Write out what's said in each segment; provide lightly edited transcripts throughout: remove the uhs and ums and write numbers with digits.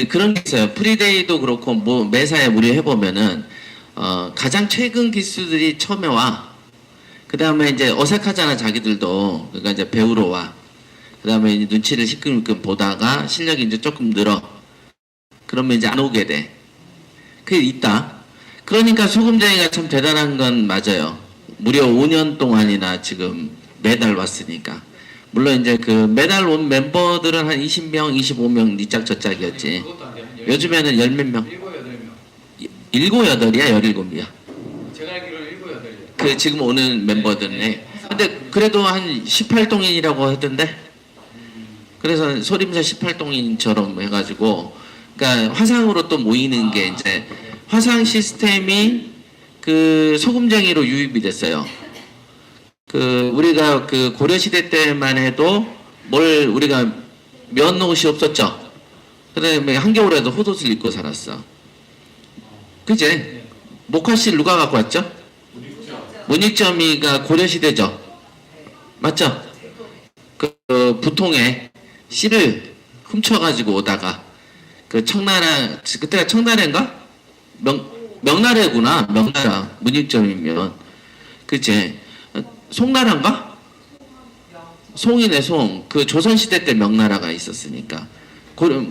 그런 게 있어요. 프리데이도 그렇고 뭐 매사에 우리 해보면은 가장 최근 기수들이 처음에 와. 그 다음에 이제 어색하잖아 자기들도. 그러니까 이제 배우러 와. 그 다음에 이제 눈치를 시끌시끌 보다가 실력이 이제 조금 늘어. 그러면 이제 안 오게 돼. 그게 있다. 그러니까 소금쟁이가 참 대단한 건 맞아요. 무려 5년 동안이나 지금 매달 왔으니까. 물론 이제 그 매달 온 멤버들은 한 20명, 25명 니짝 저짝이었지. 요즘에는 열 몇 명. 7, 8이야, 17이야. 제가 알기로는 7, 8이요. 그 지금 오는 멤버들네. 근데 그래도 한 18동인이라고 하던데. 그래서 소림사 18동인처럼 해가지고, 그러니까 화상으로 또 모이는 게 이제 화상 시스템이 그 소금쟁이로 유입이 됐어요. 그 우리가 그 고려시대 때만 해도 뭘 우리가 면 옷이 없었죠. 그다음에 한겨울에도 헛옷을 입고 살았어. 그제? 목화실 누가 갖고 왔죠? 문익점이가 고려시대죠. 맞죠? 그 부통에 씨를 훔쳐가지고 오다가 그 청나라, 그때가 청나라인가? 명나라구나. 명나라. 문익점이면. 그치? 송나라인가? 송이네, 송. 그 조선시대 때 명나라가 있었으니까.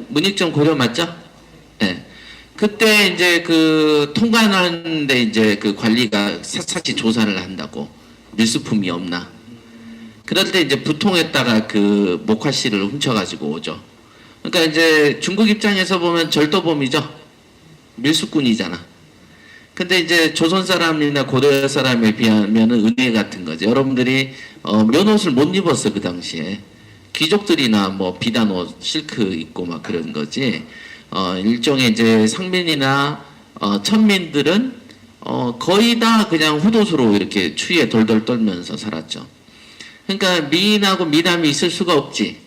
문익점 고려 맞죠? 예. 네. 그때 이제 그 통관하는데 이제 그 관리가 샅샅이 조사를 한다고. 밀수품이 없나. 그럴 때 이제 부통에다가 그 목화씨를 훔쳐가지고 오죠. 그러니까 이제 중국 입장에서 보면 절도범이죠. 밀수꾼이잖아. 근데 이제 조선 사람이나 고려 사람에 비하면은 은혜 같은 거죠. 여러분들이 면옷을 못 입었어 그 당시에. 귀족들이나 뭐 비단옷, 실크 입고 막 그런 거지. 일종의 이제 상민이나 천민들은 거의 다 그냥 헛옷으로 이렇게 추위에 돌돌 떨면서 살았죠. 그러니까 미인하고 미남이 있을 수가 없지.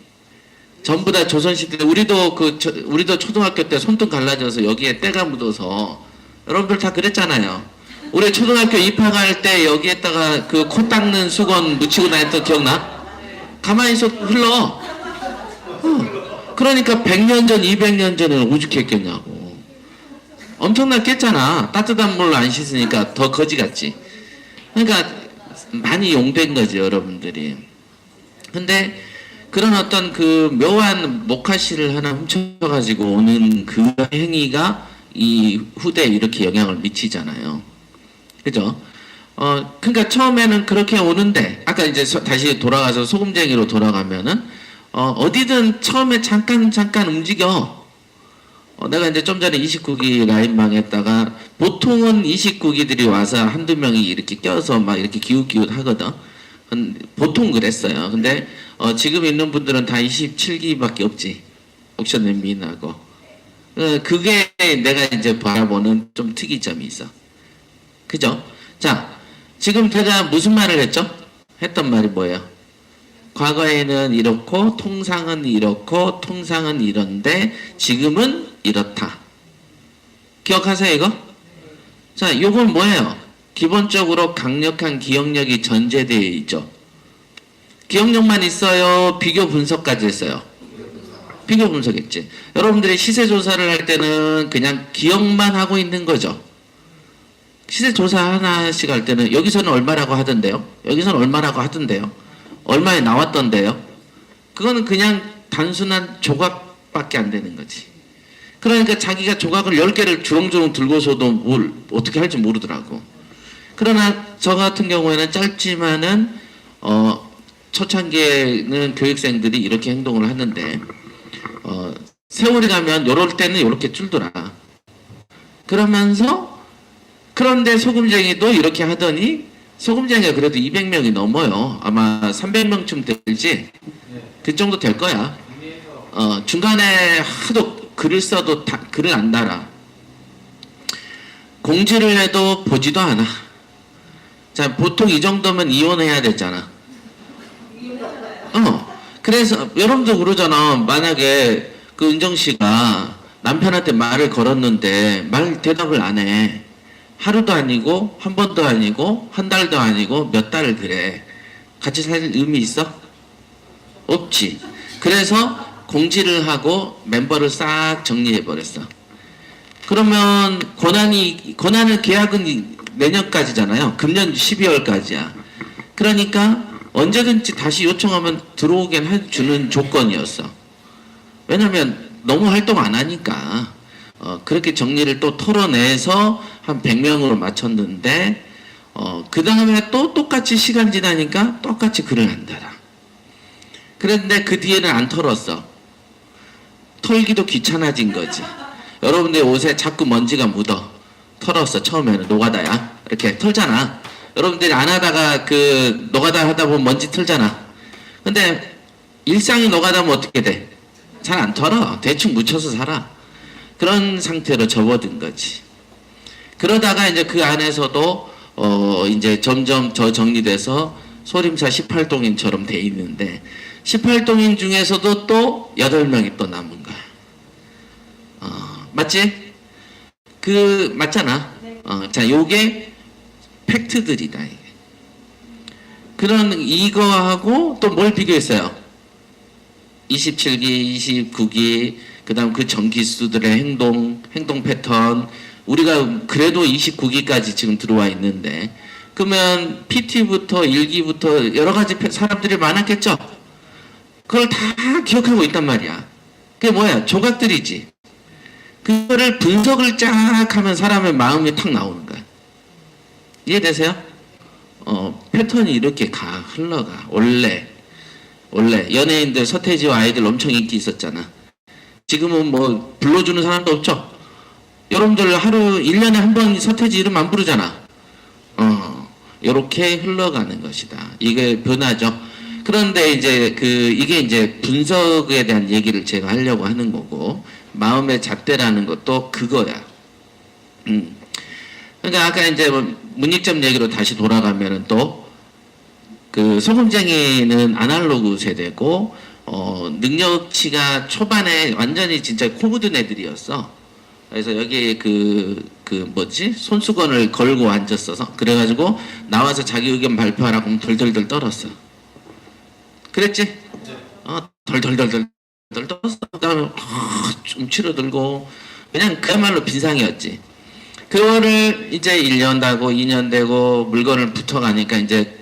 전부 다 조선시대. 우리도 초등학교 때 손등 갈라져서 여기에 때가 묻어서. 여러분들 다 그랬잖아요. 우리 초등학교 입학할 때 여기에다가 그 코 닦는 수건 묻히고 다녔던 기억나? 가만히 있어 흘러. 그러니까 100년 전, 200년 전에는 오죽했겠냐고. 엄청나겠잖아. 따뜻한 물로 안 씻으니까 더 거지 같지. 그러니까 많이 용된 거지 여러분들이. 근데 그런 어떤 그 묘한 목화씨를 하나 훔쳐가지고 오는 그 행위가 이 후대에 이렇게 영향을 미치잖아요. 그죠? 그러니까 처음에는 그렇게 오는데, 아까 이제 다시 돌아가서 소금쟁이로 돌아가면은, 어디든 처음에 잠깐 움직여. 내가 이제 좀 전에 29기 라인방 했다가, 보통은 29기들이 와서 한두 명이 이렇게 껴서 막 이렇게 기웃기웃 하거든. 보통 그랬어요. 근데, 지금 있는 분들은 다 27기밖에 없지. 옥션 엠비나고. 그게 내가 이제 바라보는 좀 특이점이 있어. 그죠? 자, 지금 제가 무슨 말을 했죠? 했던 말이 뭐예요? 과거에는 이렇고, 통상은 이렇고, 통상은 이런데, 지금은 이렇다. 기억하세요, 이거? 자, 요건 뭐예요? 기본적으로 강력한 기억력이 전제되어 있죠. 기억력만 있어요? 비교 분석까지 했어요. 비교 분석했지. 여러분들이 시세 조사를 할 때는 그냥 기억만 하고 있는 거죠. 시세 조사 하나씩 할 때는 여기서는 얼마라고 하던데요. 여기서는 얼마라고 하던데요. 얼마에 나왔던데요. 그거는 그냥 단순한 조각밖에 안 되는 거지. 그러니까 자기가 조각을 10개를 주렁주렁 들고서도 뭘 어떻게 할지 모르더라고. 그러나 저 같은 경우에는 짧지만은 초창기에는 교육생들이 이렇게 행동을 하는데 세월이 가면 요럴 때는 요렇게 줄더라. 그러면서 그런데 소금쟁이도 이렇게 하더니 소금쟁이가 그래도 200명이 넘어요. 아마 300명쯤 될지 그 정도 될 거야. 중간에 하도 글을 써도 글을 안 달아. 공지를 해도 보지도 않아. 자, 보통 이 정도면 이혼해야 되잖아. 그래서 여러분도 그러잖아. 만약에 그 은정 씨가 남편한테 말을 걸었는데 말 대답을 안 해. 하루도 아니고 한 번도 아니고 한 달도 아니고 몇 달을 그래. 같이 살 의미 있어? 없지. 그래서 공지를 하고 멤버를 싹 정리해 버렸어. 그러면 권한을 계약은 내년까지잖아요. 금년 12월까지야. 그러니까 언제든지 다시 요청하면 들어오게 해주는 조건이었어. 왜냐면 너무 활동 안 하니까 그렇게 정리를 또 털어내서 한 100명으로 맞췄는데 그 다음에 또 똑같이 시간 지나니까 똑같이 글을 안 달아. 그런데 그 뒤에는 안 털었어. 털기도 귀찮아진 거지. 여러분들 옷에 자꾸 먼지가 묻어. 털었어. 처음에는 노가다야. 이렇게 털잖아. 여러분들이 안 하다가 그 노가다 하다 보면 먼지 털잖아. 근데 일상이 노가다면 어떻게 돼? 잘 안 털어. 대충 묻혀서 살아. 그런 상태로 접어든 거지. 그러다가 이제 그 안에서도 이제 점점 저 정리돼서 소림사 18동인처럼 돼 있는데 18동인 중에서도 또 8명이 또 남은 거야. 맞지? 맞잖아. 자, 요게 팩트들이다. 이게. 그런 이거하고 또 뭘 비교했어요? 27기, 29기, 그 다음 그 전기수들의 행동 패턴. 우리가 그래도 29기까지 지금 들어와 있는데, 그러면 PT부터 1기부터 여러 가지 사람들이 많았겠죠? 그걸 다 기억하고 있단 말이야. 그게 뭐야? 조각들이지. 그거를 분석을 쫙 하면 사람의 마음이 탁 나오는 거야. 이해되세요? 패턴이 이렇게 흘러가. 원래 연예인들 서태지와 아이들 엄청 인기 있었잖아. 지금은 뭐 불러주는 사람도 없죠? 여러분들 하루 1년에 한 번 서태지 이름 안 부르잖아. 이렇게 흘러가는 것이다. 이게 변화죠. 그런데 이제 이게 이제 분석에 대한 얘기를 제가 하려고 하는 거고, 마음의 잣대라는 것도 그거야. 그러니까 아까 이제 문익점 얘기로 다시 돌아가면은 또 소금쟁이는 아날로그 세대고 능력치가 초반에 완전히 진짜 코 묻은 애들이었어. 그래서 여기 손수건을 걸고 앉았어서 그래가지고 나와서 자기 의견 발표하라고 하면 덜덜덜 떨었어. 그랬지? 덜덜덜 떨었어. 그다음에 좀 치러들고 그냥 그야말로 빈상이었지. 그거를 이제 1년 되고 2년 되고 물건을 붙어가니까 이제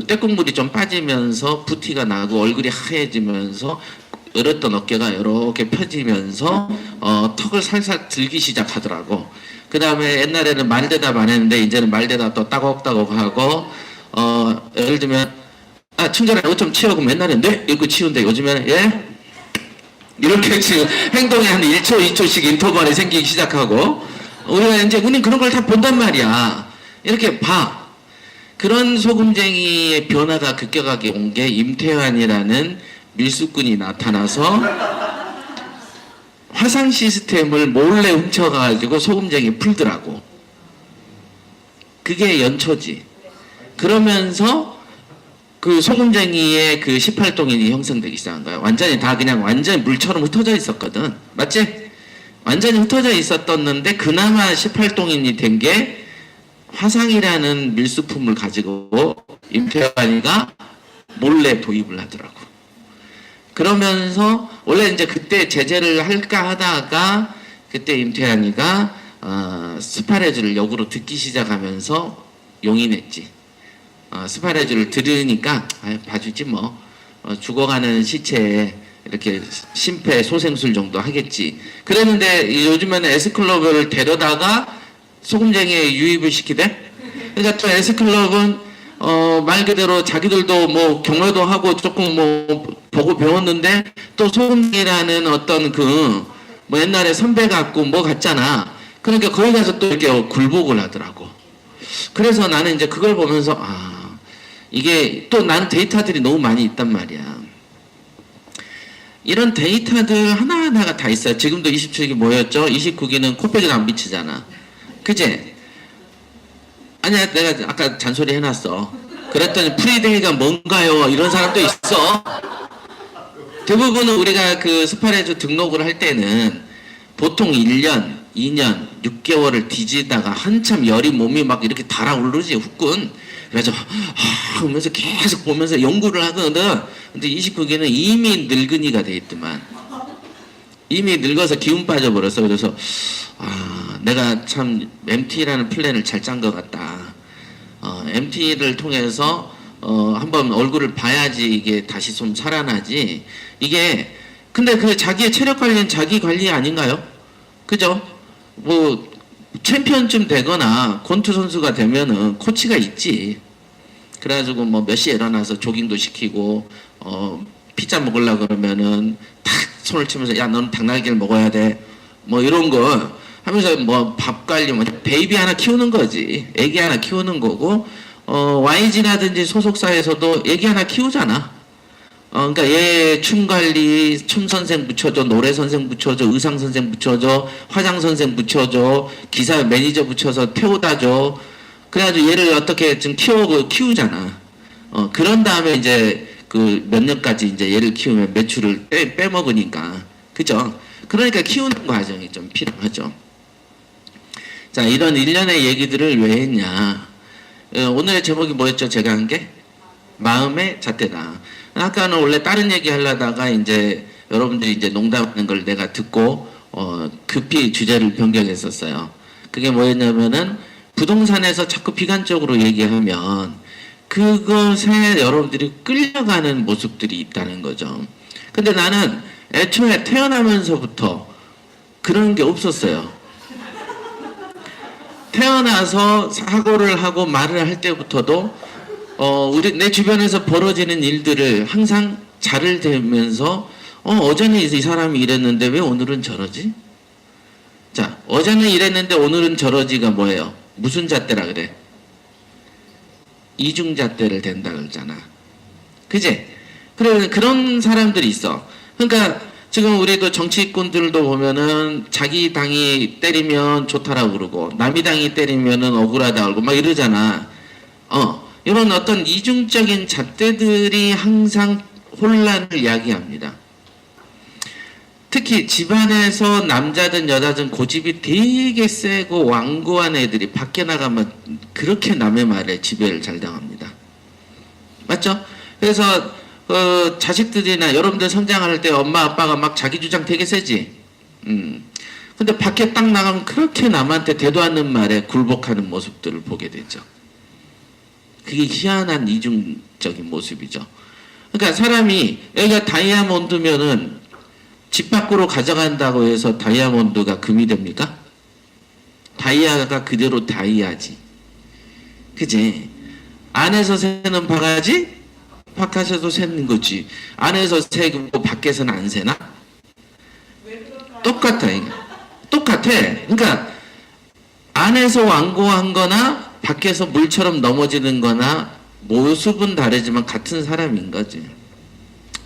떼국물이 좀 빠지면서 부티가 나고 얼굴이 하얘지면서 얼었던 어깨가 이렇게 펴지면서 턱을 살살 들기 시작하더라고. 그 다음에 옛날에는 말대답 안 했는데 이제는 말대답도 따곡따곡 하고 예를 들면 충전에 옷 좀 치우고 옛날에는 네? 이렇게 치운데 요즘에는 예? 이렇게 지금 행동에 한 1초 2초씩 인터벌이 생기기 시작하고 우리가 이제 우린 그런 걸 다 본단 말이야. 이렇게 봐. 그런 소금쟁이의 변화가 급격하게 온 게 임태환이라는 밀수꾼이 나타나서 화상 시스템을 몰래 훔쳐가지고 소금쟁이 풀더라고. 그게 연초지. 그러면서 소금쟁이의 18동인이 형성되기 시작한 거야. 완전히 물처럼 흩어져 있었거든. 맞지? 완전히 흩어져 있었었는데 그나마 18동인이 된 게 화상이라는 밀수품을 가지고 임태환이가 몰래 도입을 하더라고. 그러면서 원래 이제 그때 제재를 할까 하다가 그때 임태환이가 스파레즈를 역으로 듣기 시작하면서 용인했지. 스파레즈를 들으니까 봐주지 뭐 죽어가는 시체에 이렇게 심폐소생술 정도 하겠지. 그랬는데 요즘에는 S클럽을 데려다가 소금쟁이에 유입을 시키대. 그러니까 또 S클럽은 말 그대로 자기들도 뭐 경로도 하고 조금 뭐 보고 배웠는데 또 소금쟁이라는 어떤 뭐 옛날에 선배 같고 뭐 같잖아. 그러니까 거기 가서 또 이렇게 굴복을 하더라고. 그래서 나는 이제 그걸 보면서 이게 또 나는 데이터들이 너무 많이 있단 말이야. 이런 데이터들 하나하나가 다 있어요. 지금도 27기 뭐였죠? 29기는 코빼기가 안 비치잖아. 그제? 아니야, 내가 아까 잔소리 해놨어. 그랬더니 프리데이가 뭔가요? 이런 사람도 있어. 대부분은 우리가 스파레즈 등록을 할 때는 보통 1년 2년 6개월을 뒤지다가 한참 열이 몸이 막 이렇게 달아오르지 후끈. 그래서 하면서 계속 보면서 연구를 하거든. 근데 29기는 이미 늙은이가 돼 있더만. 이미 늙어서 기운 빠져버렸어. 그래서 내가 참 MT라는 플랜을 잘 짠 것 같다. MT를 통해서 한번 얼굴을 봐야지 이게 다시 좀 살아나지. 이게 근데 그 자기의 체력 관리는 자기 관리 아닌가요? 그죠? 뭐 챔피언쯤 되거나 권투 선수가 되면은 코치가 있지. 그래가지고 뭐 몇 시에 일어나서 조깅도 시키고 피자 먹으려 그러면은 탁 손을 치면서 야 너는 닭날개를 먹어야 돼. 뭐 이런 거 하면서 뭐 밥 관리 뭐 베이비 하나 키우는 거지. 애기 하나 키우는 거고 YG라든지 소속사에서도 애기 하나 키우잖아. 그러니까 얘 춤 관리, 춤 선생 붙여줘, 노래 선생 붙여줘, 의상 선생 붙여줘, 화장 선생 붙여줘, 기사 매니저 붙여서 태워다 줘. 그래가지고 얘를 어떻게 좀 키우잖아. 그런 다음에 이제 그 몇 년까지 이제 얘를 키우면 매출을 빼먹으니까. 그죠? 그러니까 키우는 과정이 좀 필요하죠. 자, 이런 일련의 얘기들을 왜 했냐. 오늘의 제목이 뭐였죠? 제가 한 게? 마음의 잣대다. 아까는 원래 다른 얘기 하려다가 이제 여러분들이 이제 농담하는 걸 내가 듣고 급히 주제를 변경했었어요. 그게 뭐였냐면은 부동산에서 자꾸 비관적으로 얘기하면 그것에 여러분들이 끌려가는 모습들이 있다는 거죠. 근데 나는 애초에 태어나면서부터 그런 게 없었어요. 태어나서 사고를 하고 말을 할 때부터도 내 주변에서 벌어지는 일들을 항상 잘을 대면서 어제는 이 사람이 이랬는데 왜 오늘은 저러지? 자, 어제는 이랬는데 오늘은 저러지가 뭐예요? 무슨 잣대라 그래? 이중잣대를 댄다 그러잖아. 그지? 그런 사람들이 있어. 그러니까 지금 우리도 정치꾼들도 보면은 자기 당이 때리면 좋다라고 그러고 남이 당이 때리면은 억울하다 그러고 막 이러잖아. 이런 어떤 이중적인 잣대들이 항상 혼란을 야기합니다. 특히 집안에서 남자든 여자든 고집이 되게 세고 완고한 애들이 밖에 나가면 그렇게 남의 말에 지배를 잘 당합니다. 맞죠? 그래서 자식들이나 여러분들 성장할 때 엄마 아빠가 막 자기 주장 되게 세지. 근데 밖에 딱 나가면 그렇게 남한테 대도 않는 말에 굴복하는 모습들을 보게 되죠. 그게 희한한 이중적인 모습이죠. 그러니까 사람이 여기가 다이아몬드면은 집 밖으로 가져간다고 해서 다이아몬드가 금이 됩니까? 다이아가 그대로 다이아지. 그지? 안에서 새는 바가지, 바깥에서 새는 거지. 안에서 새고 밖에서는 안 새나? 똑같아. 똑같아. 그러니까 안에서 완고한 거나 밖에서 물처럼 넘어지는 거나 모습은 다르지만 같은 사람인 거지.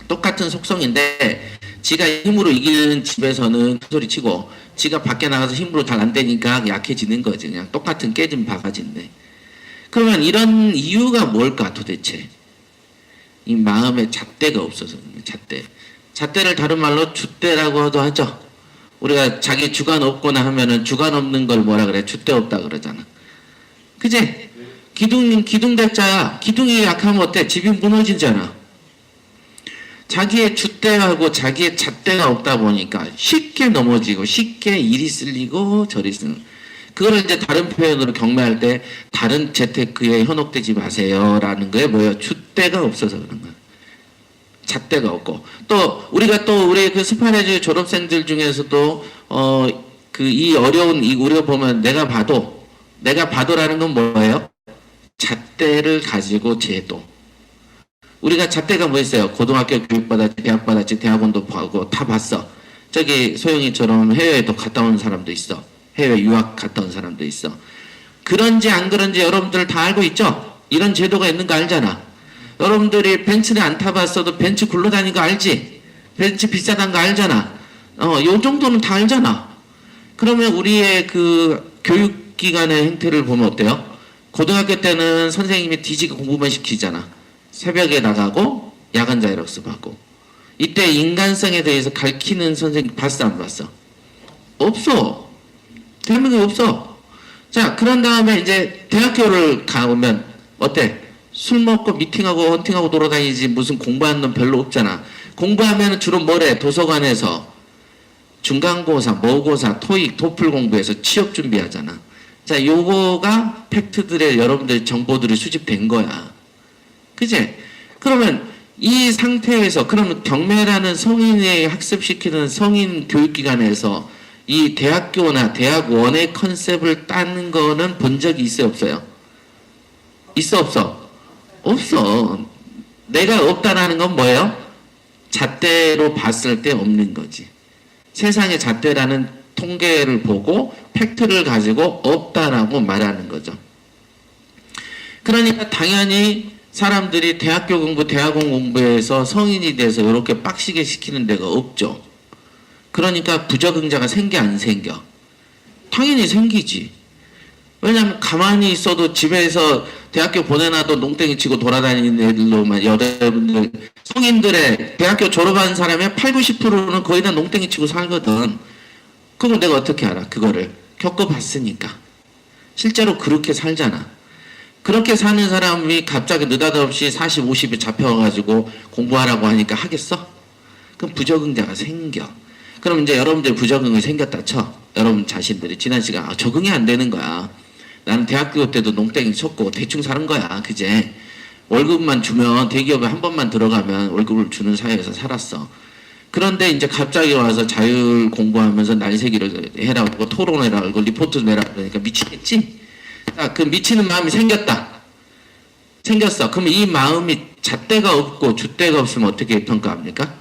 똑같은 속성인데 지가 힘으로 이기는 집에서는 소리 치고 지가 밖에 나가서 힘으로 잘 안 되니까 약해지는 거지. 그냥 똑같은 깨진 바가지인데. 그러면 이런 이유가 뭘까 도대체? 이 마음에 잣대가 없어서 잣대. 잣대를 다른 말로 줏대라고도 하죠. 우리가 자기 주관 없거나 하면은 주관 없는 걸 뭐라 그래? 줏대 없다 그러잖아. 그지? 기둥대자야. 기둥이 약하면 어때? 집이 무너지잖아. 자기의 줏대하고 자기의 잣대가 없다 보니까 쉽게 넘어지고 쉽게 이리 쓸리고 저리 쓰는. 그거를 이제 다른 표현으로 경매할 때 다른 재테크에 현혹되지 마세요라는 거에 뭐예요? 줏대가 없어서 그런 거야. 잣대가 없고 또 우리가 또 우리 그 스파레즈 졸업생들 중에서도 이 어려운 이 우리가 보면 내가 봐도라는 건 뭐예요? 잣대를 가지고 제도. 우리가 잣대가 뭐 있어요? 고등학교 교육 받았지, 대학 받았지, 대학원도 가고 다 봤어. 저기 소영이처럼 해외에도 갔다 온 사람도 있어. 해외 유학 갔다 온 사람도 있어. 그런지 안 그런지 여러분들 다 알고 있죠? 이런 제도가 있는 거 알잖아. 여러분들이 벤츠를 안 타봤어도 벤츠 굴러다니는 거 알지? 벤츠 비싸다는 거 알잖아. 요 정도는 다 알잖아. 그러면 우리의 그 교육기관의 행태를 보면 어때요? 고등학교 때는 선생님이 뒤지게 공부만 시키잖아. 새벽에 나가고 야간 자율학습 받고. 이때 인간성에 대해서 가르치는 선생님 봤어 안 봤어? 없어. 대한민국에 없어. 자, 그런 다음에 이제 대학교를 가보면 어때? 술 먹고 미팅하고 헌팅하고 돌아다니지 무슨 공부하는 놈 별로 없잖아. 공부하면 주로 뭐래? 도서관에서 중간고사, 모고사, 토익, 토플 공부해서 취업 준비하잖아. 자, 요거가 팩트들의 여러분들 정보들이 수집된 거야. 그제? 그러면 이 상태에서 그러면 경매라는 성인의 학습시키는 성인 교육기관에서 이 대학교나 대학원의 컨셉을 따는 거는 본 적이 있어요, 없어요? 있어, 없어? 없어. 내가 없다라는 건 뭐예요? 잣대로 봤을 때 없는 거지. 세상의 잣대라는 통계를 보고 팩트를 가지고 없다라고 말하는 거죠. 그러니까 당연히 사람들이 대학교 공부, 대학원 공부에서 성인이 돼서 이렇게 빡시게 시키는 데가 없죠. 그러니까 부적응자가 생겨 안 생겨? 당연히 생기지. 왜냐면 가만히 있어도 집에서 대학교 보내놔도 농땡이 치고 돌아다니는 애들로만 여러분들 성인들의 대학교 졸업한 사람의 8, 90%는 거의 다 농땡이 치고 살거든. 그걸 내가 어떻게 알아? 그거를 겪어봤으니까. 실제로 그렇게 살잖아. 그렇게 사는 사람이 갑자기 느닷없이 40, 50에 잡혀가지고 공부하라고 하니까 하겠어? 그럼 부적응자가 생겨. 그럼 이제 여러분들 부적응이 생겼다 쳐. 여러분 자신들이 지난 시간 적응이 안 되는 거야. 나는 대학교 때도 농땡이 쳤고 대충 사는 거야. 그제? 월급만 주면 대기업에 한 번만 들어가면 월급을 주는 사회에서 살았어. 그런데 이제 갑자기 와서 자율 공부하면서 날새기를 해라고 토론해라고 리포트 내라 그러니까 미치겠지? 자, 그 미치는 마음이 생겼다. 생겼어. 그러면 이 마음이 잣대가 없고 줏대가 없으면 어떻게 평가합니까?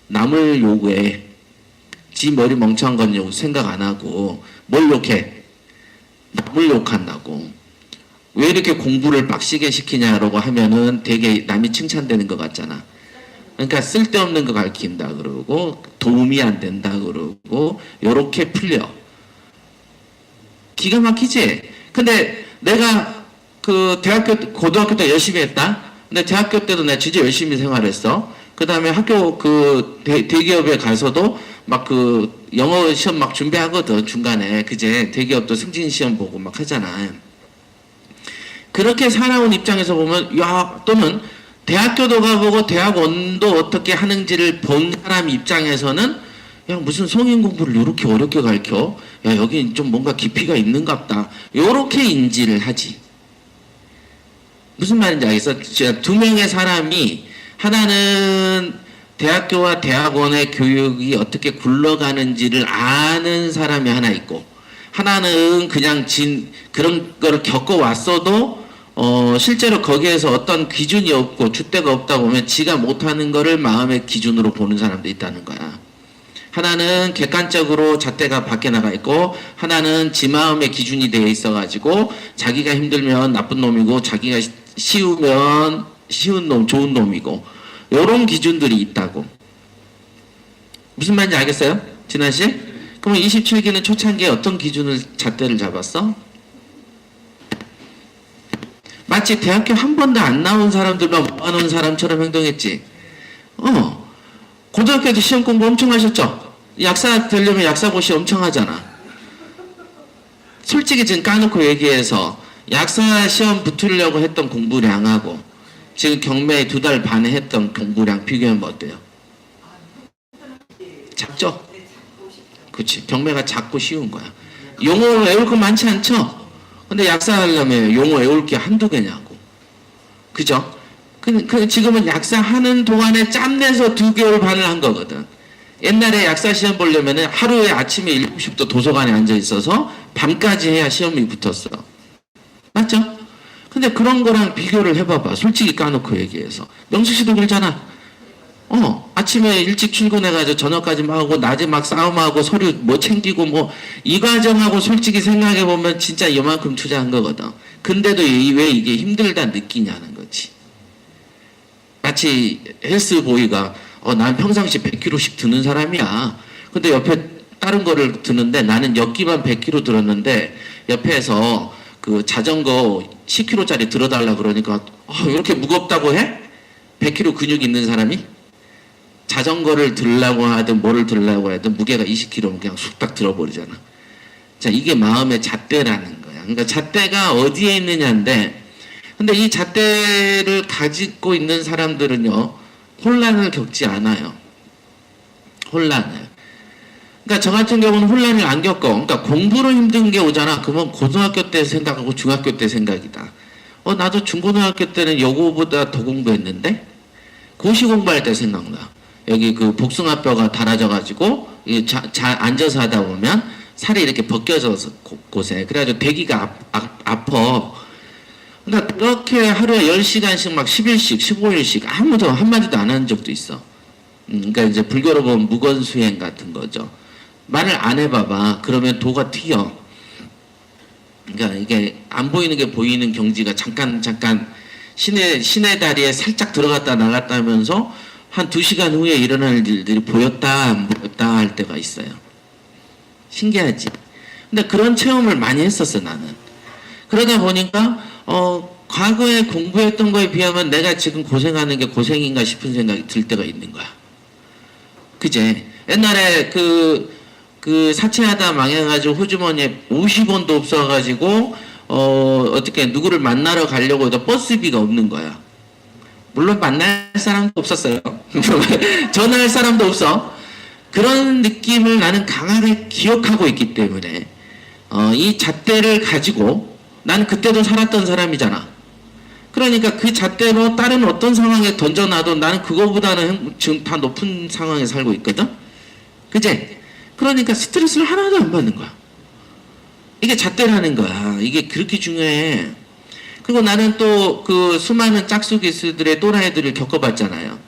남을 요구해. 지 머리 멍청한 건 요구 생각 안 하고 뭘 욕해? 남을 욕한다고. 왜 이렇게 공부를 빡시게 시키냐라고 하면은 되게 남이 칭찬되는 것 같잖아. 그러니까 쓸데없는 거 가르친다 그러고 도움이 안 된다 그러고 요렇게 풀려. 기가 막히지? 근데 내가 그 고등학교 때 열심히 했다? 근데 대학교 때도 내가 진짜 열심히 생활했어. 그 다음에 학교 그 대기업에 가서도 막 그 영어 시험 막 준비하거든, 중간에. 그제 대기업도 승진 시험 보고 막 하잖아. 그렇게 살아온 입장에서 보면, 야, 또는 대학교도 가보고 대학원도 어떻게 하는지를 본 사람 입장에서는 야, 무슨 성인 공부를 이렇게 어렵게 가르쳐? 야, 여기 좀 뭔가 깊이가 있는갑다. 요렇게 인지를 하지. 무슨 말인지 알겠어? 두 명의 사람이 하나는 대학교와 대학원의 교육이 어떻게 굴러가는지를 아는 사람이 하나 있고 하나는 그냥 그런 거를 겪어왔어도 실제로 거기에서 어떤 기준이 없고 줏대가 없다 보면 지가 못하는 거를 마음의 기준으로 보는 사람도 있다는 거야. 하나는 객관적으로 잣대가 밖에 나가 있고 하나는 지 마음의 기준이 되어 있어가지고 자기가 힘들면 나쁜 놈이고 자기가 쉬우면 쉬운 놈, 좋은 놈이고 요런 기준들이 있다고. 무슨 말인지 알겠어요? 진아씨? 그럼 27기는 초창기에 어떤 기준을 잣대를 잡았어? 마치 대학교 한 번도 안 나온 사람들만 모아놓은 사람처럼 행동했지. 고등학교도 시험 공부 엄청 하셨죠? 약사 되려면 약사고시 엄청 하잖아. 솔직히 지금 까놓고 얘기해서 약사 시험 붙으려고 했던 공부량하고 지금 경매 2달 반에 했던 공부량 비교하면 어때요? 작죠? 그치. 경매가 작고 쉬운 거야. 용어 외울 거 많지 않죠? 근데 약사 하려면 용어 외울 게 한두 개냐고. 그죠? 지금은 약사 하는 동안에 짬내서 2개월 반을 한 거거든. 옛날에 약사 시험 보려면 하루에 아침에 7시부터 도서관에 앉아 있어서 밤까지 해야 시험이 붙었어. 맞죠? 근데 그런 거랑 비교를 해봐봐. 솔직히 까놓고 얘기해서. 명수 씨도 그러잖아. 아침에 일찍 출근해가지고 저녁까지 막 하고 낮에 막 싸움하고 서류 뭐 챙기고 뭐 이 과정하고 솔직히 생각해보면 진짜 이만큼 투자한 거거든. 근데도 왜 이게 힘들다 느끼냐는 거지. 마치 헬스보이가 난 평상시 100kg씩 드는 사람이야. 근데 옆에 다른 거를 드는데 나는 엽기만 100kg 들었는데 옆에서 그 자전거 10kg짜리 들어달라 그러니까 이렇게 무겁다고 해? 100kg 근육 있는 사람이? 자전거를 들려고 하든 뭐를 들려고 하든 무게가 20kg면 그냥 쑥딱 들어버리잖아. 자, 이게 마음의 잣대라는 거야. 그러니까 잣대가 어디에 있느냐인데, 근데 이 잣대를 가지고 있는 사람들은요, 혼란을 겪지 않아요. 혼란을. 그러니까 저 같은 경우는 혼란을 안 겪어. 그러니까 공부로 힘든 게 오잖아. 그러면 고등학교 때 생각하고 중학교 때 생각이다. 나도 중고등학교 때는 여고보다 더 공부했는데? 고시 공부할 때 생각나. 여기 그 복숭아뼈가 달아져가지고, 잘 앉아서 하다 보면 살이 이렇게 벗겨져서 곳에. 그래가지고 대기가 아파. 그러니까 그렇게 하루에 10시간씩 막 10일씩, 15일씩 아무도 한마디도 안 하는 적도 있어. 그러니까 이제 불교로 보면 무건수행 같은 거죠. 말을 안 해봐봐. 그러면 도가 튀어. 그러니까 이게 안 보이는 게 보이는 경지가 잠깐 신의 다리에 살짝 들어갔다 나갔다 하면서 한 2시간 후에 일어날 일들이 보였다 안 보였다 할 때가 있어요. 신기하지? 근데 그런 체험을 많이 했었어 나는. 그러다 보니까 과거에 공부했던 거에 비하면 내가 지금 고생하는 게 고생인가 싶은 생각이 들 때가 있는 거야. 그제? 옛날에 그 사채하다 망해가지고 호주머니에 50원도 없어가지고 어떻게 누구를 만나러 가려고 해도 버스비가 없는 거야. 물론 만날 사람도 없었어요. 전화할 사람도 없어. 그런 느낌을 나는 강하게 기억하고 있기 때문에 이 잣대를 가지고 나는 그때도 살았던 사람이잖아. 그러니까 그 잣대로 다른 어떤 상황에 던져놔도 나는 그거보다는 지금 다 높은 상황에 살고 있거든. 그제? 그러니까 스트레스를 하나도 안 받는 거야. 이게 잣대라는 거야. 이게 그렇게 중요해. 그리고 나는 또 그 수많은 짝수기수들의 또라이들을 겪어봤잖아요.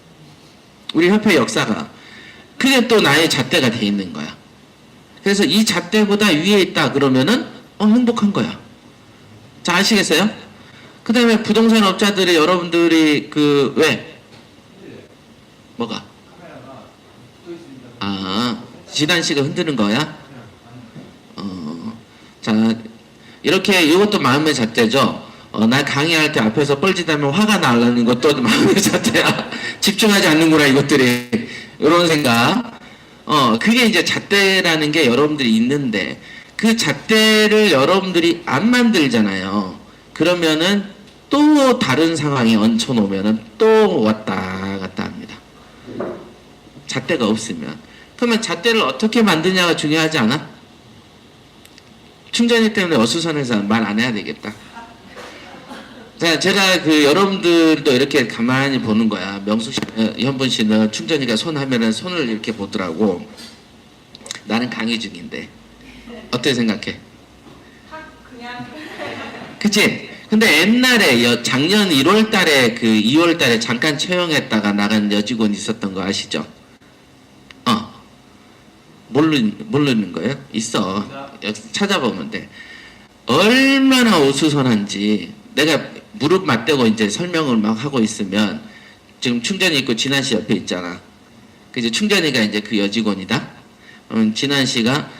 우리 협회 역사가. 그게 또 나의 잣대가 돼 있는 거야. 그래서 이 잣대보다 위에 있다 그러면은 행복한 거야. 자, 아시겠어요? 그 다음에 부동산 업자들이 여러분들이 왜? 뭐가? 지단 씨가 흔드는 거야? 자, 이렇게 이것도 마음의 잣대죠. 나 강의할 때 앞에서 뻘짓하면 화가 나는 것도 마음의 잣대야. 집중하지 않는구나 이것들이. 이런 생각. 그게 이제 잣대라는 게 여러분들이 있는데 그 잣대를 여러분들이 안 만들잖아요. 그러면은 또 다른 상황에 얹혀놓으면은 또 왔다 갔다 합니다. 잣대가 없으면. 그러면 잣대를 어떻게 만드냐가 중요하지 않아? 충전이 때문에 어수선해서 말 안 해야 되겠다. 자, 제가 여러분들도 이렇게 가만히 보는 거야. 명숙 씨, 현분 씨는 충전이가 손 하면은 손을 이렇게 보더라고. 나는 강의 중인데. 어떻게 생각해? 그치? 근데 옛날에 작년 1월 달에 2월 달에 잠깐 채용했다가 나간 여직원 있었던 거 아시죠? 모르는 거예요? 있어. 찾아보면 돼. 얼마나 어수선한지 내가 무릎 맞대고 이제 설명을 막 하고 있으면 지금 충전이 있고 진한 씨 옆에 있잖아. 이제 충전이가 이제 그 여직원이다. 진한 씨가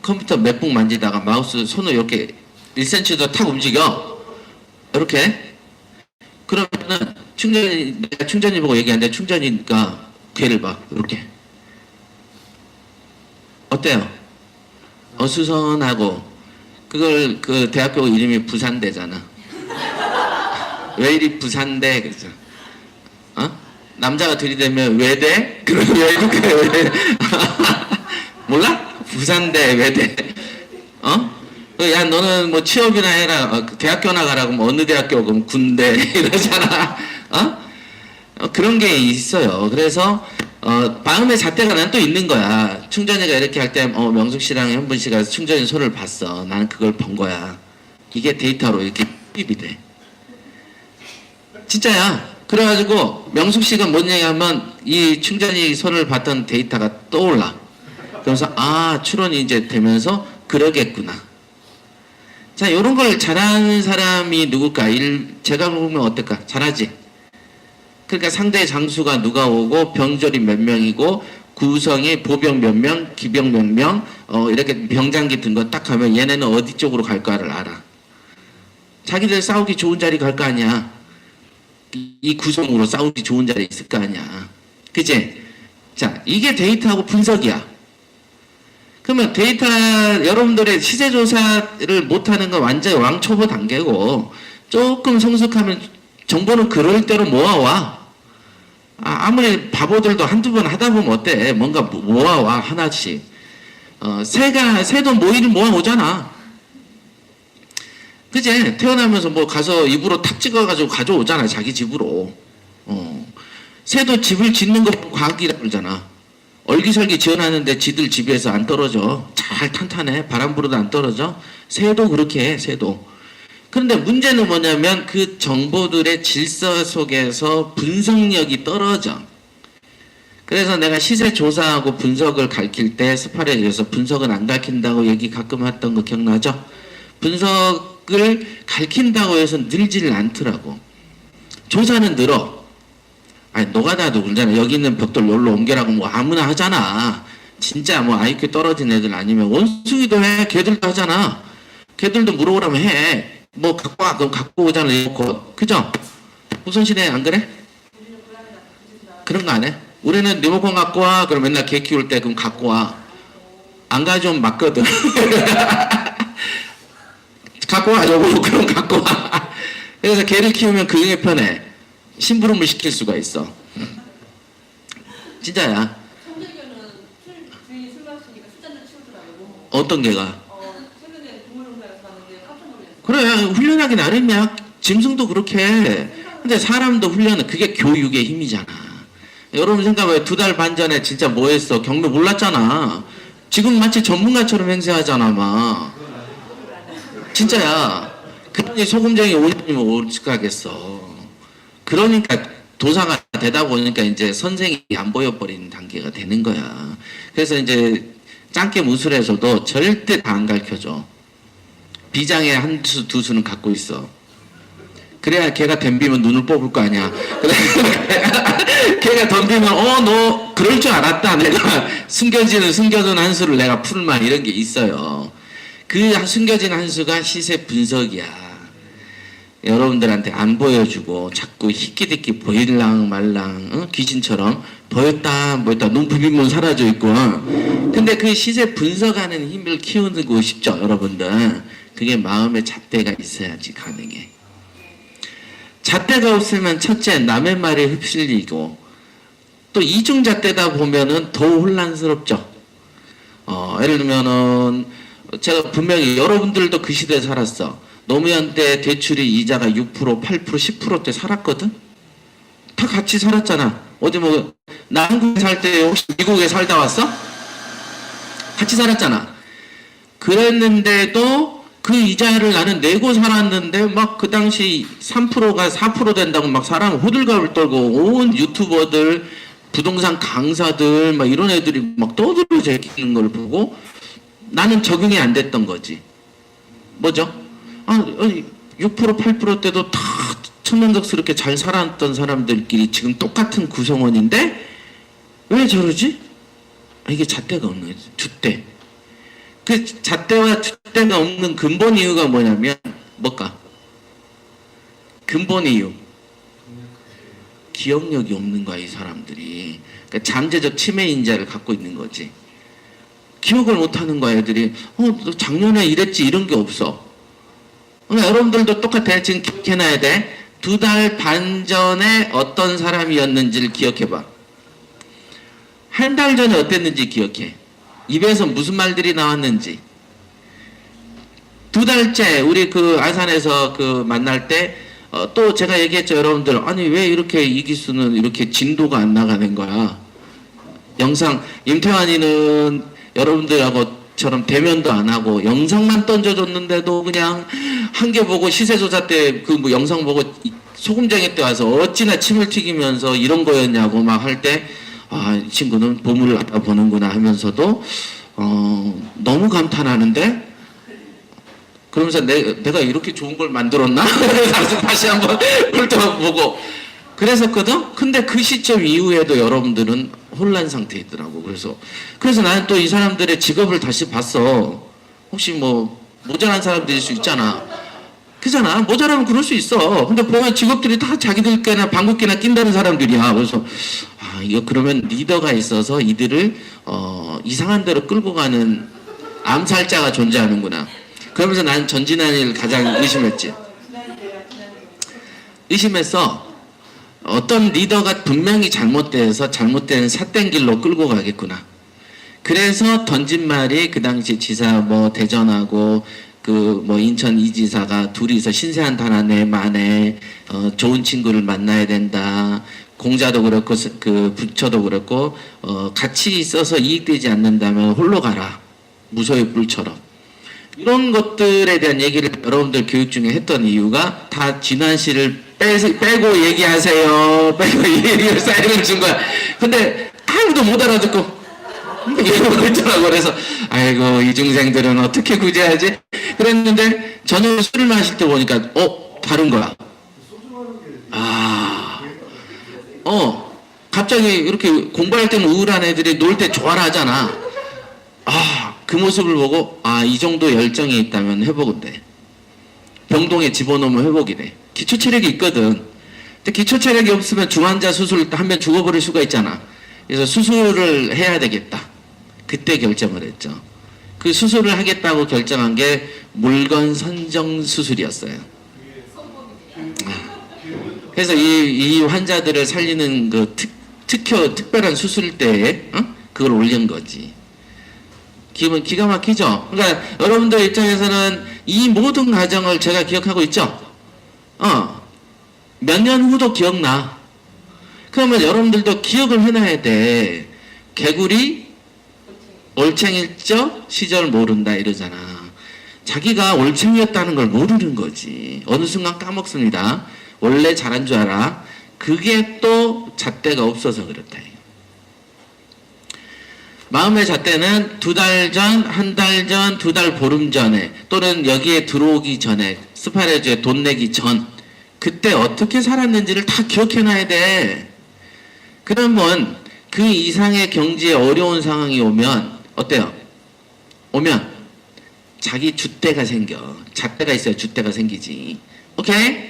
컴퓨터 맥북 만지다가 마우스 손을 이렇게 1cm도 탁 움직여. 이렇게. 그러면은 내가 충전이 보고 얘기하는데 충전이가 걔를 봐. 이렇게. 어때요? 어수선하고 그걸 대학교 이름이 부산대잖아. 왜 이리 부산대? 그죠? 남자가 들이대면 외대? 그럼 왜 이렇게 외대? 몰라? 부산대 외대. 야 너는 뭐 취업이나 해라. 대학교나 가라고 뭐 어느 대학교 그럼 군대 이러잖아. 그런 게 있어요. 그래서 마음의 잣대가 난 또 있는 거야. 충전이가 이렇게 할 때 명숙 씨랑 현분 씨가 충전이 손을 봤어. 나는 그걸 본 거야. 이게 데이터로 이렇게 삐입이 돼. 진짜야. 그래가지고 명숙 씨가 뭔 얘기하면 이 충전이 손을 봤던 데이터가 떠올라. 그래서 추론이 이제 되면서 그러겠구나. 자, 요런 걸 잘하는 사람이 누굴까? 제가 보면 어떨까? 잘하지? 그러니까 상대 장수가 누가 오고 병졸이 몇 명이고 구성이 보병 몇 명, 기병 몇 명, 이렇게 병장기 든 거 딱 하면 얘네는 어디 쪽으로 갈까를 알아. 자기들 싸우기 좋은 자리 갈 거 아니야. 이 구성으로 싸우기 좋은 자리 있을 거 아니야. 그치? 자, 이게 데이터하고 분석이야. 그러면 데이터 여러분들의 시세 조사를 못하는 건 완전 왕초보 단계고 조금 성숙하면 정보는 그럴 대로 모아와. 아무리 바보들도 한두 번 하다 보면 어때? 뭔가 모아와 하나씩. 새도 모이를 모아오잖아. 그제? 태어나면서 뭐 가서 입으로 탁 찍어가지고 가져오잖아. 자기 집으로. 새도 집을 짓는 거 과학이라고 그러잖아. 얼기설기 지어놨는데 지들 집에서 안 떨어져. 잘 탄탄해. 바람 불어도 안 떨어져. 새도 그렇게 해. 새도. 그런데 문제는 뭐냐면 그 정보들의 질서 속에서 분석력이 떨어져. 그래서 내가 시세 조사하고 분석을 가르칠 때 스파레에서 분석은 안 가르친다고 얘기 가끔 했던 거 기억나죠? 분석을 가르친다고 해서 늘지를 않더라고. 조사는 늘어. 아니 노가다도 그러잖아. 여기 있는 벽돌 여기로 옮겨라고 뭐 아무나 하잖아. 진짜 뭐 IQ 떨어진 애들 아니면 원숭이도 해. 걔들도 하잖아. 걔들도 물어보라면 해. 뭐 갖고 와. 그럼 갖고 오잖아. 그죠? 우선시대 안 그래? 그런 거 안 해? 우리는 리모컨 갖고 와. 그럼 맨날 개 키울 때 그럼 갖고 와. 안 가져오면 맞거든. 갖고 와려고 그럼 갖고 와. 그래서 개를 키우면 그게 편해. 심부름을 시킬 수가 있어. 진짜야. 청재견은 주인이 술 마시니까 술잔을 치우더라고. 어떤 개가? 최근에 동물농장에서 봤는데 깜짝 놀랐어. 그래 훈련하기 나름이야. 짐승도 그렇게 해. 근데 사람도 훈련은 그게 교육의 힘이잖아. 여러분 생각해. 2달 반 전에 진짜 뭐 했어? 경매 몰랐잖아. 지금 마치 전문가처럼 행세하잖아 막. 진짜야. 그러니 소금쟁이 5년이면 어떡하겠어. 그러니까 도사가 되다 보니까 이제 선생이 안 보여버리는 단계가 되는 거야. 그래서 이제 짱깨 무술에서도 절대 다 안 가르쳐줘. 비장에 한 수, 두 수는 갖고 있어. 그래야 걔가 덤비면 눈을 뽑을 거 아니야. 걔가 덤비면 너 그럴 줄 알았다. 내가 숨겨둔 한 수를 내가 풀만 이런 게 있어요. 그 숨겨진 한 수가 시세 분석이야. 여러분들한테 안 보여주고 자꾸 희끼디끼 보일랑 말랑 귀신처럼 보였다 눈 부비면 사라져 있고. 근데 그 시세 분석하는 힘을 키우고 싶죠 여러분들. 그게 마음의 잣대가 있어야지 가능해. 잣대가 없으면 첫째 남의 말에 휩쓸리고 또 이중잣대다 보면은 더 혼란스럽죠. 예를 들면은 제가 분명히 여러분들도 그 시대에 살았어. 노무현 때 대출이 이자가 6%, 8%, 10%대 살았거든? 다 같이 살았잖아. 어디 뭐, 나 한국에 살 때 혹시 미국에 살다 왔어? 같이 살았잖아. 그랬는데도 그 이자를 나는 내고 살았는데 막 그 당시 3%가 4% 된다고 막 사람 호들갑을 떨고 온 유튜버들, 부동산 강사들 막 이런 애들이 막 떠들어 제끼는 걸 보고 나는 적응이 안 됐던 거지. 뭐죠? 6% 8% 때도 다 천연덕스럽게 잘 살았던 사람들끼리 지금 똑같은 구성원인데 왜 저러지? 이게 잣대가 없는 거지. 줏대. 그 잣대와 줏대가 없는 근본 이유가 뭐냐면 뭘까? 근본 이유. 기억력이 없는 거야 이 사람들이. 그러니까 잠재적 치매 인자를 갖고 있는 거지. 기억을 못하는 거야 애들이. 너 작년에 이랬지 이런 게 없어. 그러니까 여러분들도 똑같아. 지금 기억해놔야 돼. 2달 반 전에 어떤 사람이었는지를 기억해봐. 한 달 전에 어땠는지 기억해. 입에서 무슨 말들이 나왔는지. 2달째 우리 그 아산에서 그 만날 때 또 제가 얘기했죠 여러분들. 아니 왜 이렇게 이기수는 이렇게 진도가 안 나가는 거야. 영상 임태환이는 여러분들하고 처럼 대면도 안 하고 영상만 던져줬는데도 그냥 한 개 보고 시세조사 때 그 뭐 영상 보고 소금쟁이 때 와서 어찌나 침을 튀기면서 이런 거였냐고 막 할 때 이 친구는 보물을 알아보는구나 하면서도 너무 감탄하는데 그러면서 내가 이렇게 좋은 걸 만들었나? 다시 한번 훑어보고 그랬었거든? 근데 그 시점 이후에도 여러분들은 혼란 상태이더라고. 그래서 나는 또 이 사람들의 직업을 다시 봤어. 혹시 뭐 모자란 사람들일 수 있잖아. 그잖아. 모자라면 그럴 수 있어. 근데 보면 직업들이 다 자기들끼나 방귀끼나 낀다는 사람들이야. 그래서 이거 그러면 리더가 있어서 이들을 이상한 데로 끌고 가는 암살자가 존재하는구나. 그러면서 난 전진환을 가장 의심했지. 의심해서 어떤 리더가 분명히 잘못돼서 잘못된 삿된 길로 끌고 가겠구나. 그래서 던진 말이 그 당시 지사 뭐 대전하고 그 뭐 인천 이지사가 둘이서 신세한탄한에 만에 좋은 친구를 만나야 된다. 공자도 그렇고 그 부처도 그렇고 같이 있어서 이익되지 않는다면 홀로 가라. 무소의 뿔처럼. 이런 것들에 대한 얘기를 여러분들 교육 중에 했던 이유가 다 진환 씨를 빼고 얘기하세요. 빼고 얘기를 사인을 준 거야. 근데 아무도 못 알아듣고 이러고 있더라고. 그래서 아이고 이 중생들은 어떻게 구제하지? 그랬는데 저녁에 술을 마실 때 보니까 다른 거야. 갑자기 이렇게 공부할 때는 우울한 애들이 놀 때 좋아라 하잖아. 그 모습을 보고 이 정도 열정이 있다면 회복은 돼. 병동에 집어넣으면 회복이 돼. 기초 체력이 있거든. 근데 기초 체력이 없으면 중환자 수술 하면 죽어버릴 수가 있잖아. 그래서 수술을 해야 되겠다. 그때 결정을 했죠. 그 수술을 하겠다고 결정한 게 물건 선정 수술이었어요. 그래서 이 환자들을 살리는 그 특별한 수술 때에 그걸 올린 거지. 기가 막히죠? 그러니까 여러분들 입장에서는 이 모든 과정을 제가 기억하고 있죠? 몇 년 후도 기억나. 그러면 여러분들도 기억을 해놔야 돼. 개구리 올챙일적 시절 모른다 이러잖아. 자기가 올챙이였다는 걸 모르는 거지. 어느 순간 까먹습니다. 원래 잘한 줄 알아. 그게 또 잣대가 없어서 그렇다. 마음의 잣대는 2달 전, 1달 전, 2달 보름 전에 또는 여기에 들어오기 전에 스파레주에 돈 내기 전 그때 어떻게 살았는지를 다 기억해놔야 돼. 그러면 그 이상의 경제에 어려운 상황이 오면 어때요? 오면 자기 줏대가 생겨. 잣대가 있어야 줏대가 생기지. 오케이?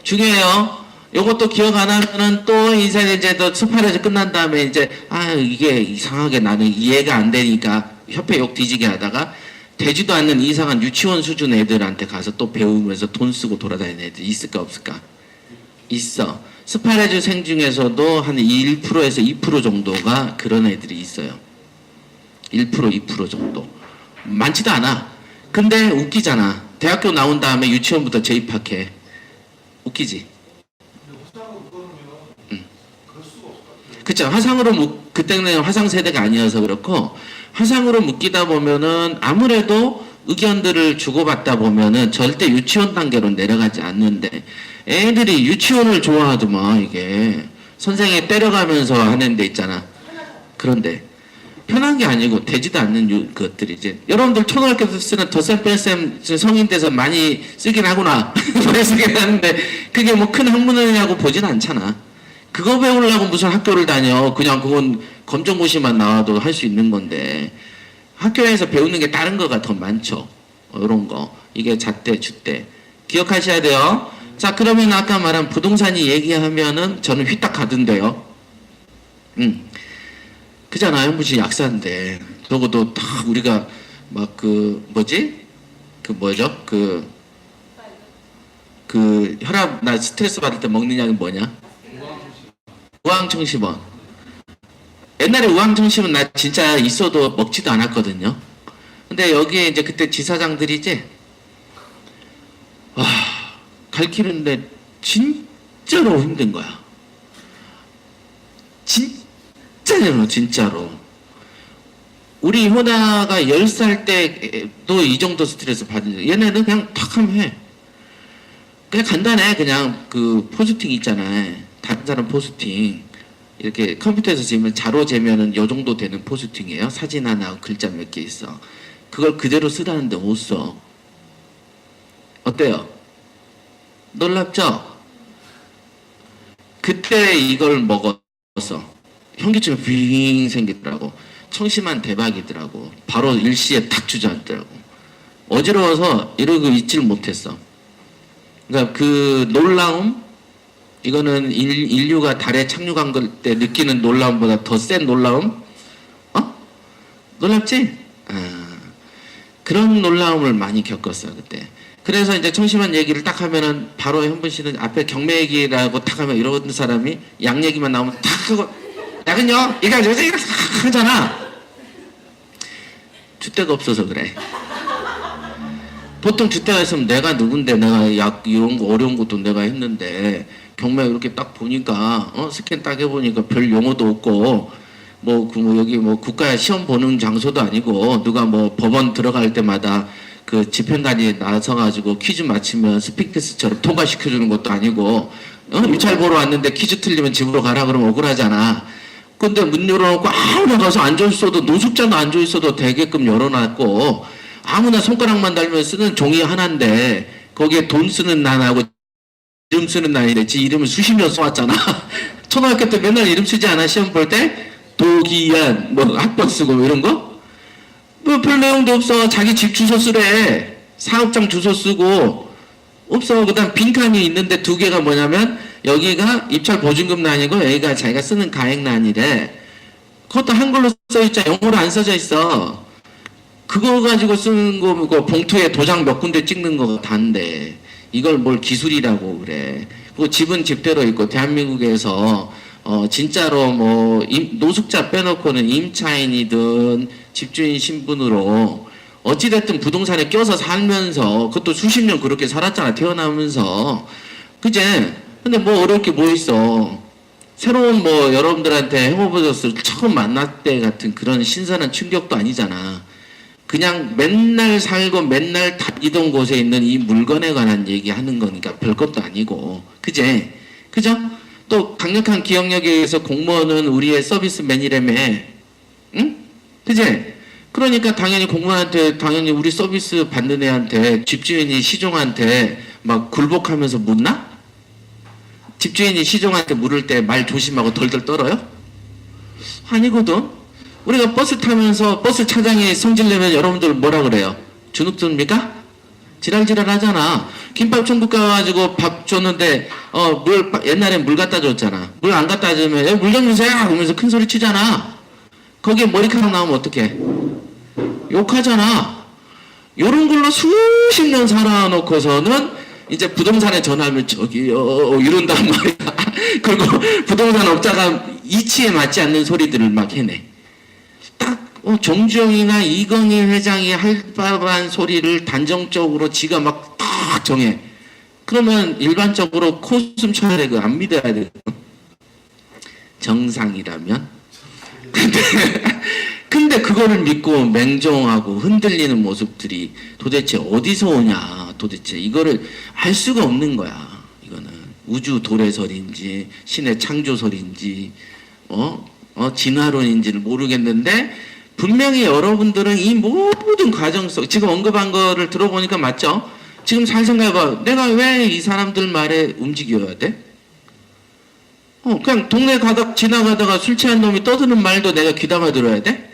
중요해요. 요것도 기억 안 하면은 또 인생에 이제 또 스파레즈 끝난 다음에 이제 이게 이상하게 나는 이해가 안 되니까 협회 욕 뒤지게 하다가 되지도 않는 이상한 유치원 수준 애들한테 가서 또 배우면서 돈 쓰고 돌아다니는 애들 있을까 없을까? 있어. 스파레즈생 중에서도 한 1%에서 2% 정도가 그런 애들이 있어요. 1%, 2% 정도. 많지도 않아. 근데 웃기잖아. 대학교 나온 다음에 유치원부터 재입학해. 웃기지? 그쵸. 화상으로 그때는 화상 세대가 아니어서 그렇고 화상으로 묶이다 보면은 아무래도 의견들을 주고받다 보면은 절대 유치원 단계로 내려가지 않는데 애들이 유치원을 좋아하더만. 이게 선생이 때려가면서 하는 데 있잖아. 그런데 편한 게 아니고 되지도 않는 것들이 이제 여러분들 초등학교에서 쓰는 덧셈 뺄셈 성인 돼서 많이 쓰긴 하구나. 많이 쓰긴 하는데 그게 뭐 큰 학문이냐고 보진 않잖아. 그거 배우려고 무슨 학교를 다녀. 그냥 그건 검정고시만 나와도 할 수 있는 건데 학교에서 배우는 게 다른 거가 더 많죠. 이런 거. 이게 잣대, 줏대. 기억하셔야 돼요. 자, 그러면 아까 말한 부동산이 얘기하면은 저는 휘딱 가던데요. 그잖아요. 무슨 약사인데. 적어도 다 우리가 막 혈압, 나 스트레스 받을 때 먹는 약이 뭐냐? 우황청심원. 옛날에 우황청심은 나 진짜 있어도 먹지도 않았거든요. 근데 여기에 이제 그때 지사장들이지, 가르치는데 진짜로 힘든 거야. 진짜로, 진짜로. 우리 효나가 10살 때도 이 정도 스트레스 받은 적. 얘네는 그냥 탁 하면 해. 그냥 간단해. 그냥 그 포스팅 있잖아요. 다른 사람 포스팅 이렇게 컴퓨터에서 재면 자로 재면은 요 정도 되는 포스팅이에요. 사진 하나 글자 몇 개 있어. 그걸 그대로 쓰라는데 못 써. 어때요? 놀랍죠? 그때 이걸 먹었어. 현기증이 빙 생기더라고. 청심환 대박이더라고. 바로 일시에 탁 주저앉더라고. 어지러워서 이러고 있질 못했어. 그러니까 그 놀라움, 이거는 인류가 달에 착륙한 때 느끼는 놀라움보다 더 센 놀라움? 놀랍지? 그런 놀라움을 많이 겪었어요 그때. 그래서 이제 청심환 얘기를 딱 하면은 바로 현분 씨는 앞에 경매 얘기라고 딱 하면 이런 사람이 양 얘기만 나오면 탁 하고 약은요 이거 하잖아. 줏대가 없어서 그래. 보통 줏대가 있으면 내가 누군데 내가 약 이런 거 어려운 것도 내가 했는데 경매 이렇게 딱 보니까 스캔 딱 해보니까 별 용어도 없고 뭐 여기 뭐 국가 시험 보는 장소도 아니고 누가 뭐 법원 들어갈 때마다 그 집행관이 나서가지고 퀴즈 맞히면 스피크스처럼 통과시켜주는 것도 아니고 유찰 보러 왔는데 퀴즈 틀리면 집으로 가라 그러면 억울하잖아. 근데 문 열어놓고 아무나 가서 앉아있어도 노숙자도 앉아있어도 되게끔 열어놨고 아무나 손가락만 달면 쓰는 종이 하나인데 거기에 돈 쓰는 난하고 이름 쓰는 난인데 지 이름을 수십 년 써왔잖아. 초등학교 때 맨날 이름 쓰지 않아? 시험 볼 때? 도기한 뭐 학번 쓰고 이런 거? 뭐 별 내용도 없어. 자기 집 주소 쓰래. 사업장 주소 쓰고 없어. 그다음 빈칸이 있는데 두 개가 뭐냐면 여기가 입찰 보증금 난이고 여기가 자기가 쓰는 가액난이래. 그것도 한글로 써있잖아. 영어로 안 써져 있어. 그거 가지고 쓰는 거 봉투에 도장 몇 군데 찍는 거 다인데 이걸 뭘 기술이라고 그래. 그리고 집은 집대로 있고 대한민국에서 진짜로 뭐 노숙자 빼놓고는 임차인이든 집주인 신분으로 어찌됐든 부동산에 껴서 살면서 그것도 수십 년 그렇게 살았잖아. 태어나면서 그제. 근데 뭐 어려울 게 뭐 있어. 새로운 뭐 여러분들한테 해머버저스를 처음 만날 때 같은 그런 신선한 충격도 아니잖아. 그냥 맨날 살고 맨날 다니던 곳에 있는 이 물건에 관한 얘기하는 거니까 별것도 아니고 그제. 그죠? 또 강력한 기억력에 의해서 공무원은 우리의 서비스맨이라며. 응? 그제? 그러니까 당연히 공무원한테 당연히 우리 서비스 받는 애한테 집주인이 시종한테 막 굴복하면서 묻나? 집주인이 시종한테 물을 때 말 조심하고 덜덜 떨어요? 아니거든. 우리가 버스 타면서 버스 차장이 성질내면 여러분들 뭐라 그래요? 주눅듭니까? 지랄지랄 하잖아. 김밥 천국 가가지고 밥 줬는데 옛날엔 물 갖다 줬잖아. 물 안 갖다 주면 물 좀 주세요 그러면서 큰 소리 치잖아. 거기에 머리카락 나오면 어떡해? 욕하잖아. 요런 걸로 수십 년 살아놓고서는 이제 부동산에 전화하면 저기요 이런단 말이야. 그리고 부동산 업자가 이치에 맞지 않는 소리들을 막 해내. 딱 정주영이나 이건희 회장이 할 법한 소리를 단정적으로 지가 막 딱 정해. 그러면 일반적으로 코웃음 쳐야 되고 안 믿어야 되고. 정상이라면. 근데 그거를 믿고 맹종하고 흔들리는 모습들이 도대체 어디서 오냐. 도대체 이거를 알 수가 없는 거야. 이거는 우주 도래설인지 신의 창조설인지 진화론인지를 모르겠는데 분명히 여러분들은 이 모든 과정 속 지금 언급한 거를 들어보니까 맞죠? 지금 잘 생각해봐. 내가 왜 이 사람들 말에 움직여야 돼? 그냥 동네 지나가다가 술 취한 놈이 떠드는 말도 내가 귀담아 들어야 돼?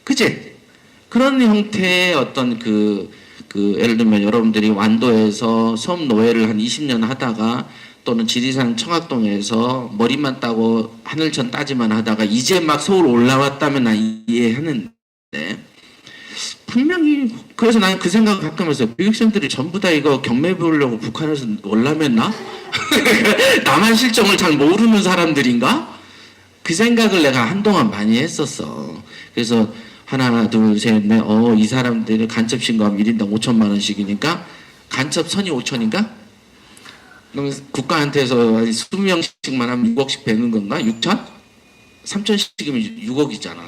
그치? 그런 형태의 어떤 예를 들면 여러분들이 완도에서 섬 노예를 한 20년 하다가 또는 지리산 청학동에서 머리만 따고 하늘천 따지만 하다가 이제 막 서울 올라왔다면 난 이해하는데 분명히 그래서 나는 그 생각을 가끔 해서 교육생들이 전부 다 이거 경매 배우려고 북한에서 월남했나? 남한 실정을 잘 모르는 사람들인가? 그 생각을 내가 한동안 많이 했었어. 그래서 하나 둘 셋 넷 이 사람들이 간첩 신고하면 1인당 5천만 원씩이니까 간첩 선이 5천인가? 그럼 국가한테서 20명씩만 하면 6억씩 배는 건가? 6천? 3천씩이면 6억이잖아.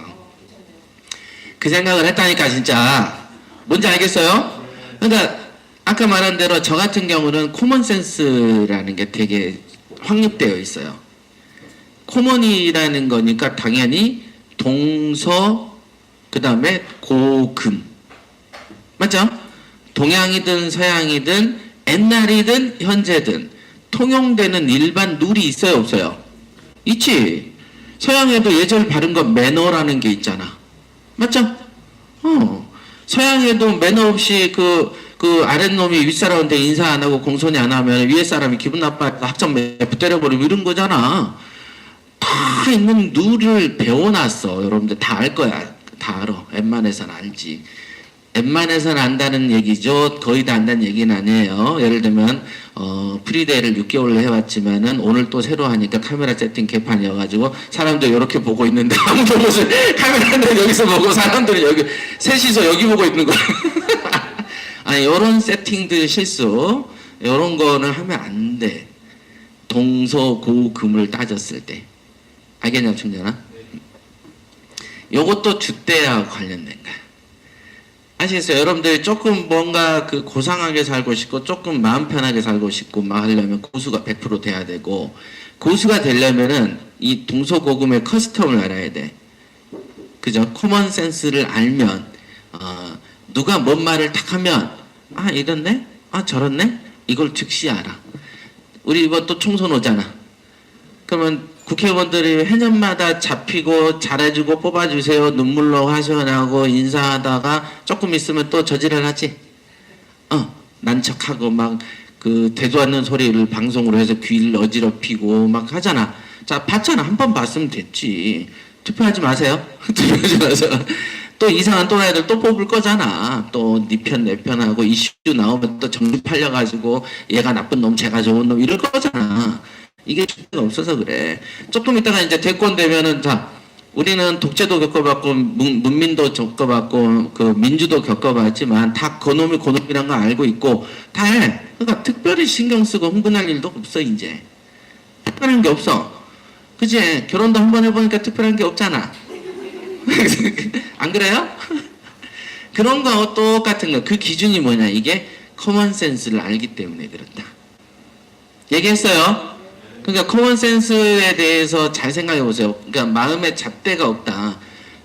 그 생각을 했다니까 진짜. 뭔지 알겠어요? 그러니까 아까 말한 대로 저 같은 경우는 코먼센스라는 게 되게 확립되어 있어요. 코먼이라는 거니까 당연히 동서 그 다음에 고금 맞죠? 동양이든 서양이든 옛날이든 현재든 통용되는 일반 룰이 있어요 없어요? 있지. 서양에도 예절 바른 거 매너라는 게 있잖아. 맞죠? 서양에도 매너 없이 그 아랫놈이 윗사람한테 인사 안 하고 공손히 안 하면 위에 사람이 기분 나빠서 학점 매부 때려버리고 이런 거잖아. 다 있는 룰을 배워놨어. 여러분들 다 알 거야. 다 알아. 웬만해서는 알지. 웬만해서는 안다는 얘기죠. 거의 다 안다는 얘기는 아니에요. 예를 들면 프리데이를 6개월을 해왔지만은 오늘 또 새로 하니까 카메라 세팅 개판이어가지고 사람들 이렇게 보고 있는데 아무도 무슨 카메라는 여기서 보고 사람들은 여기 셋이서 여기 보고 있는 거야. 아니 이런 세팅들 실수 이런 거는 하면 안 돼. 동서고금을 따졌을 때 알겠냐 충전아? 요것도 주대와 관련된 거야. 아시겠어요? 여러분들 조금 뭔가 그 고상하게 살고 싶고 조금 마음 편하게 살고 싶고 막 하려면 고수가 100% 돼야 되고 고수가 되려면은 이 동서고금의 커스텀을 알아야 돼. 그죠? 코먼 센스를 알면 누가 뭔 말을 딱 하면 아 이렇네? 아 저렇네? 이걸 즉시 알아. 우리 이번 또 총선 오잖아. 그러면 국회의원들이 해년마다 잡히고 잘해주고 뽑아주세요 눈물로 화시원하고 인사하다가 조금 있으면 또 저지랄 하지. 난척하고 막 그 대도 않는 소리를 방송으로 해서 귀를 어지럽히고 막 하잖아. 자 봤잖아. 한 번 봤으면 됐지. 투표하지 마세요. 투표하지 마세요. 또 이상한 또라이들 또 뽑을 거잖아. 또 네 편 내 편하고 이슈 나오면 또 정신 팔려가지고 얘가 나쁜 놈 제가 좋은 놈 이럴 거잖아. 이게 주체가 없어서 그래. 조금 있다가 이제 대권 되면은 자 우리는 독재도 겪어봤고 문민도 겪어봤고 그 민주도 겪어봤지만 다 그놈이 그놈이란 거 알고 있고 다 해. 그러니까 특별히 신경 쓰고 흥분할 일도 없어 이제. 특별한 게 없어. 그치? 결혼도 한 번 해보니까 특별한 게 없잖아. 안 그래요? 그런 거 똑같은 거. 그 기준이 뭐냐 이게 커먼 센스를 알기 때문에 그렇다. 얘기했어요. 그러니까 커먼 센스에 대해서 잘 생각해 보세요. 그러니까 마음에 잣대가 없다.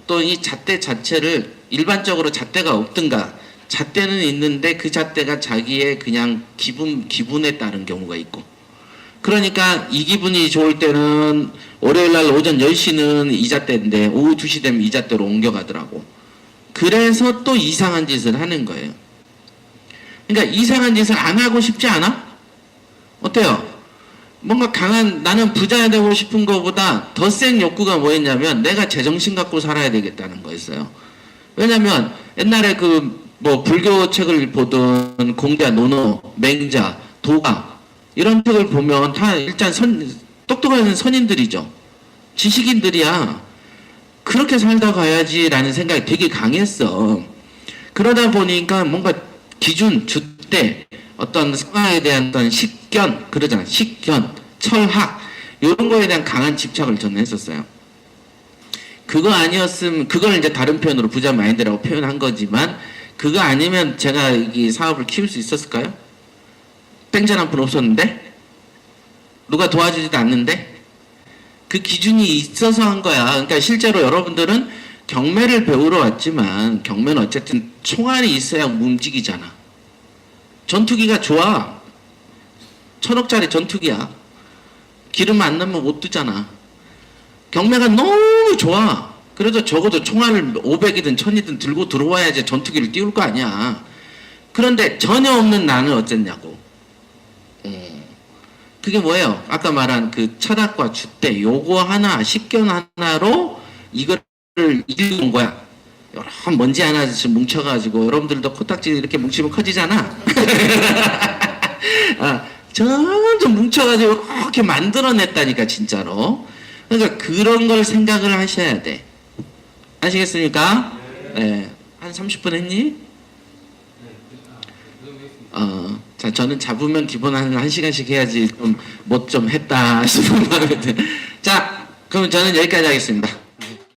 또 이 잣대 자체를 일반적으로 잣대가 없든가 잣대는 있는데 그 잣대가 자기의 그냥 기분에 따른 경우가 있고 그러니까 이 기분이 좋을 때는 월요일날 오전 10시는 이 잣대인데 오후 2시 되면 이 잣대로 옮겨가더라고. 그래서 또 이상한 짓을 하는 거예요. 그러니까 이상한 짓을 안 하고 싶지 않아? 어때요? 뭔가 강한 나는 부자 되고 싶은 것보다 더 센 욕구가 뭐였냐면 내가 제정신 갖고 살아야 되겠다는 거였어요. 왜냐면 옛날에 그 뭐 불교 책을 보던 공자, 노노, 맹자, 도가 이런 책을 보면 다 일단 똑똑한 선인들이죠. 지식인들이야. 그렇게 살다 가야지라는 생각이 되게 강했어. 그러다 보니까 뭔가 기준, 주대, 어떤 생활에 대한 어떤 식견, 그러잖아. 식견, 철학, 이런 거에 대한 강한 집착을 저는 했었어요. 그거 아니었으면, 그걸 이제 다른 표현으로 부자 마인드라고 표현한 거지만, 그거 아니면 제가 이 사업을 키울 수 있었을까요? 땡전 한 푼 없었는데? 누가 도와주지도 않는데? 그 기준이 있어서 한 거야. 그러니까 실제로 여러분들은 경매를 배우러 왔지만, 경매는 어쨌든 총알이 있어야 움직이잖아. 전투기가 좋아. 1,000억짜리 전투기야. 기름 안 넣으면 못 뜨잖아. 경매가 너무 좋아. 그래도 적어도 총알을 500이든 1000이든 들고 들어와야지 전투기를 띄울 거 아니야. 그런데 전혀 없는 나는 어쨌냐고. 그게 뭐예요? 아까 말한 그 철학과 주대 요거 하나, 식견 하나로 이거를 이기는 거야. 여러 먼지 하나씩 뭉쳐가지고 여러분들도 코딱지 이렇게 뭉치면 커지잖아. 점점 뭉쳐가지고 그렇게 만들어냈다니까 진짜로. 그러니까 그런 걸 생각을 하셔야 돼. 아시겠습니까? 네. 한 30분 했니? 자, 저는 잡으면 기본 한 1시간씩 해야지 좀 못 좀 했다 싶은 마음이 드. 자, 그럼 저는 여기까지 하겠습니다.